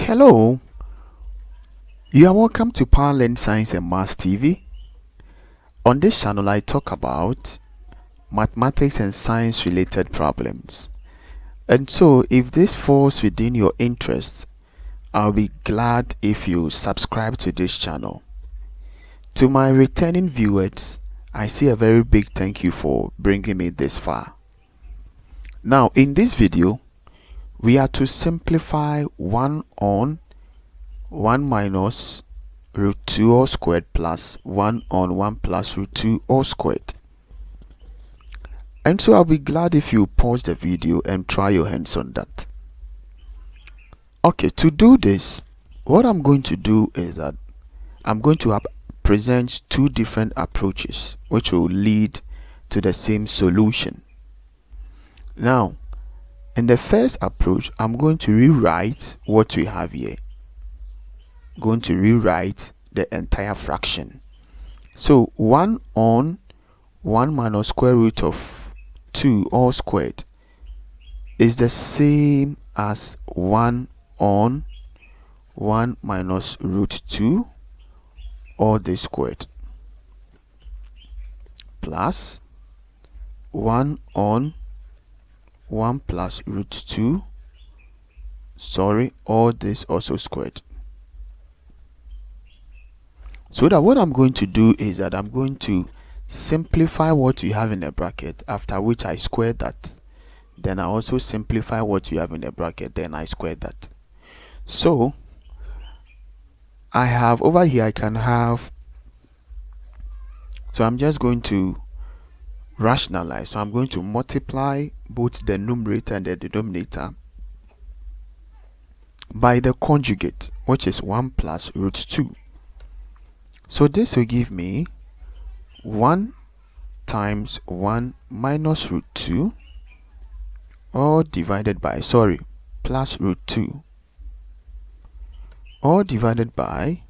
Hello, you are welcome to Power Learn Science and Maths TV. On this channel, I talk about mathematics and science related problems. And so, if this falls within your interest, I'll be glad if you subscribe to this channel. To my returning viewers, I say a very big thank you for bringing me this far. Now, in this video, we are to simplify 1 on 1 minus root 2 all squared plus 1 on 1 plus root 2 all squared. And so I'll be glad if you pause the video and try your hands on that. Okay, to do this, what I'm going to do is that I'm going to present two different approaches which will lead to the same solution. Now, in the first approach, I'm going to rewrite what we have here. Going to rewrite the entire fraction. So 1 on 1 minus square root of 2 all squared is the same as 1 on 1 minus root 2 all this squared plus 1 on 1 plus root 2 all this also squared. So that what I'm going to do is that I'm going to simplify what you have in the bracket, after which I square that. Then I also simplify what you have in the bracket, then I square that. So I have over here, I can have, so I'm just going to rationalize. So I'm going to multiply both the numerator and the denominator by the conjugate, which is 1 plus root 2. So this will give me 1 times 1 minus root 2 all divided by, plus root 2 all divided by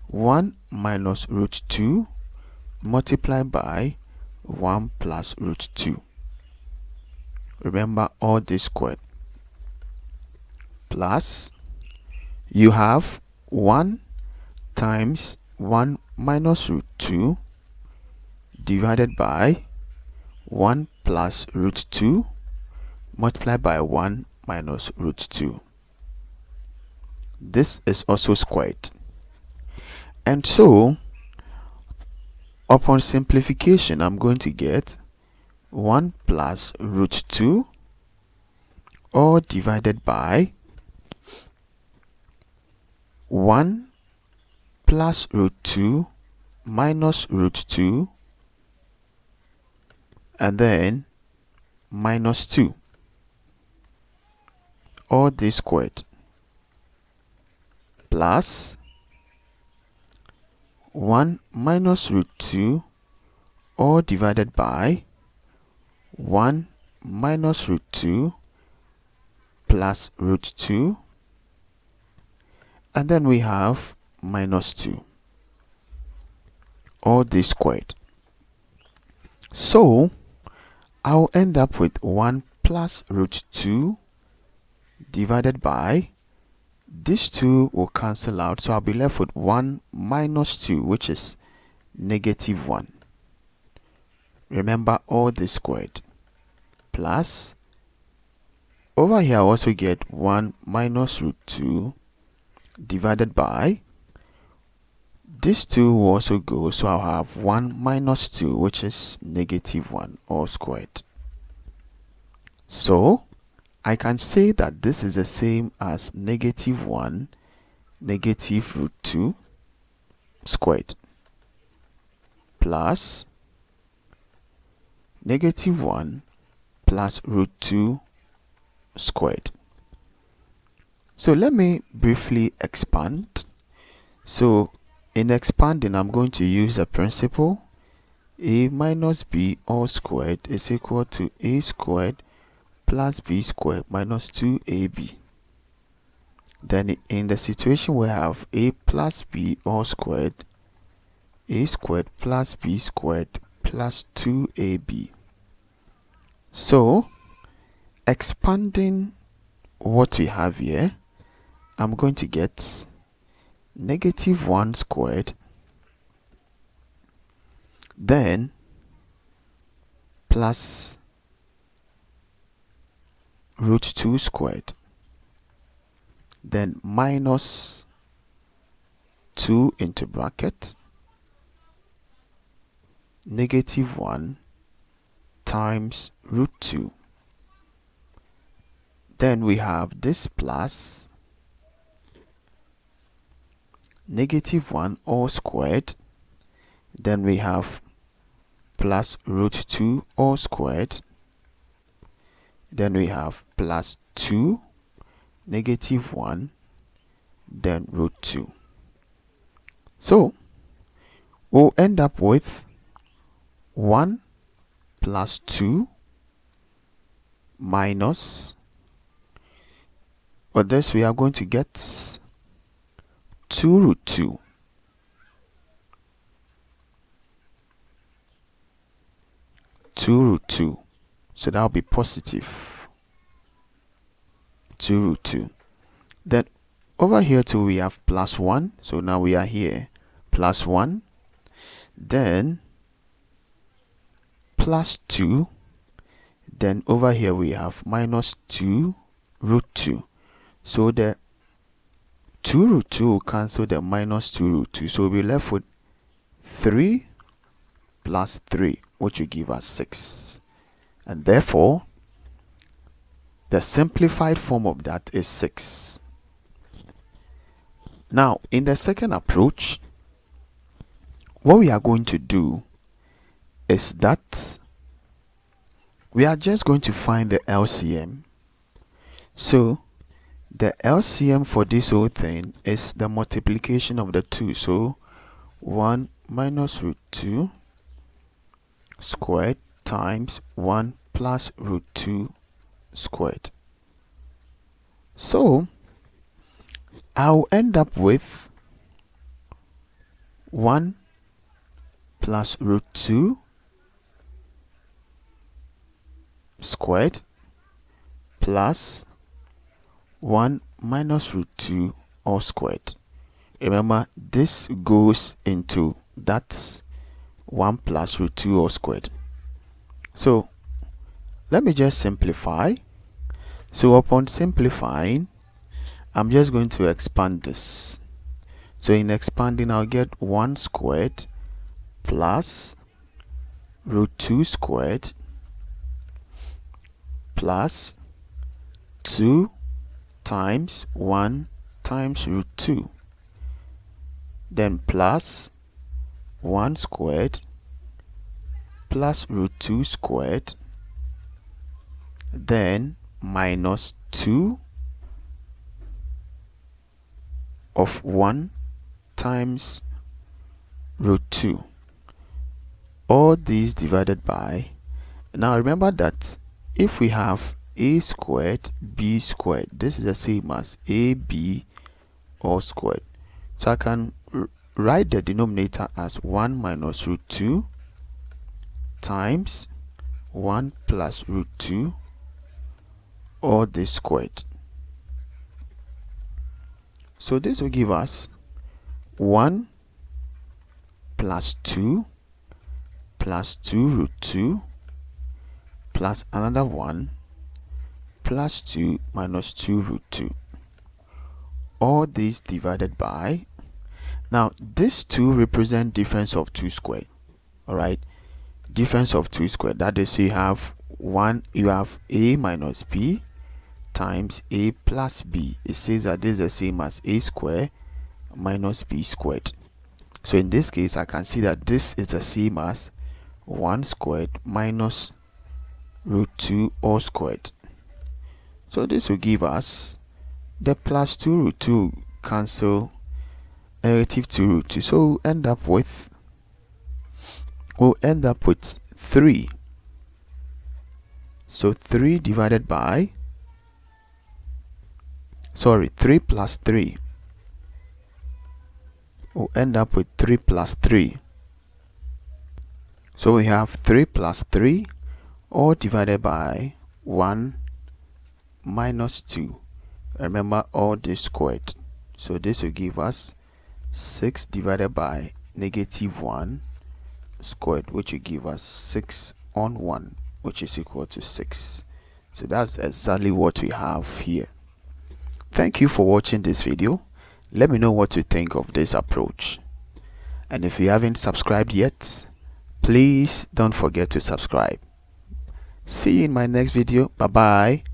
1 minus root 2 multiplied by 1 plus root 2. Remember all this squared. Plus you have 1 times 1 minus root 2 divided by 1 plus root 2 multiplied by 1 minus root 2. This is also squared. And so upon simplification, I'm going to get 1 plus root 2 all divided by 1 plus root 2 minus root 2 and then minus 2 all this squared plus 1 minus root 2 all divided by 1 minus root 2 plus root 2 and then we have minus 2 all this squared. So I'll end up with 1 plus root 2 divided by, these 2 will cancel out, so I'll be left with 1 minus 2, which is negative 1. Remember all this squared plus over here I also get 1 minus root 2 divided by, this 2 will also go, so I'll have 1 minus 2, which is negative 1 all squared. So I can say that this is the same as negative 1 negative root 2 squared plus negative 1 plus root 2 squared. So let me briefly expand. So in expanding, I'm going to use the principle a minus b all squared is equal to a squared plus b squared minus 2ab. Then in the situation where I have a plus b all squared, a squared plus b squared plus 2ab. So expanding what we have here, I'm going to get negative 1 squared, then plus root 2 squared, then minus 2 into bracket, negative 1 times root 2. Then we have this plus negative 1 all squared, then we have plus root 2 all squared, then we have plus 2 negative 1 then root 2. So we'll end up with 1 plus 2 minus, or this we are going to get 2 root 2. 2 root 2. So that will be positive 2 root 2. Then over here too we have plus 1. So now we are here plus 1. Then plus 2. Then over here we have minus 2 root 2. So the 2 root 2 will cancel the minus 2 root 2. So we'll be left with 3 plus 3, which will give us 6. And therefore, the simplified form of that is 6. Now, in the second approach, what we are going to do is that we are just going to find the LCM. So, the LCM for this whole thing is the multiplication of the 2. So, 1 minus root 2 squared times 1 plus root 2 squared. So I'll end up with 1 plus root 2 squared plus 1 minus root 2 all squared. Remember, this goes into that's 1 plus root 2 all squared. So let me just simplify. So upon simplifying, I'm just going to expand this. So in expanding, I'll get 1 squared plus root 2 squared plus 2 times 1 times root 2, then plus 1 squared plus root 2 squared, then minus 2 of 1 times root 2. All these divided by, now remember that if we have a squared b squared, this is the same as ab all squared. So I can write the denominator as 1 minus root 2 times 1 plus root 2 all this squared. So this will give us 1 plus 2 plus 2 root 2 plus another 1 plus 2 minus 2 root 2. All these divided by, now this 2 represent difference of 2 squared. Alright, difference of 2 squared. That is, you have a minus b times a plus b. It says that this is the same as a squared minus b squared. So in this case, I can see that this is the same as 1 squared minus root 2 all squared. So this will give us the plus 2 root 2 cancel negative 2 root 2. So we'll end up with 3. So 3 divided by, 3 plus 3. We'll end up with 3 plus 3. So we have 3 plus 3, all divided by 1 minus 2. Remember, all this squared. So this will give us 6 divided by -1 squared, which will give us 6 on 1, which is equal to 6. So that's exactly what we have here. Thank you for watching this video. Let me know what you think of this approach. And if you haven't subscribed yet, please don't forget to subscribe. See you in my next video. Bye bye.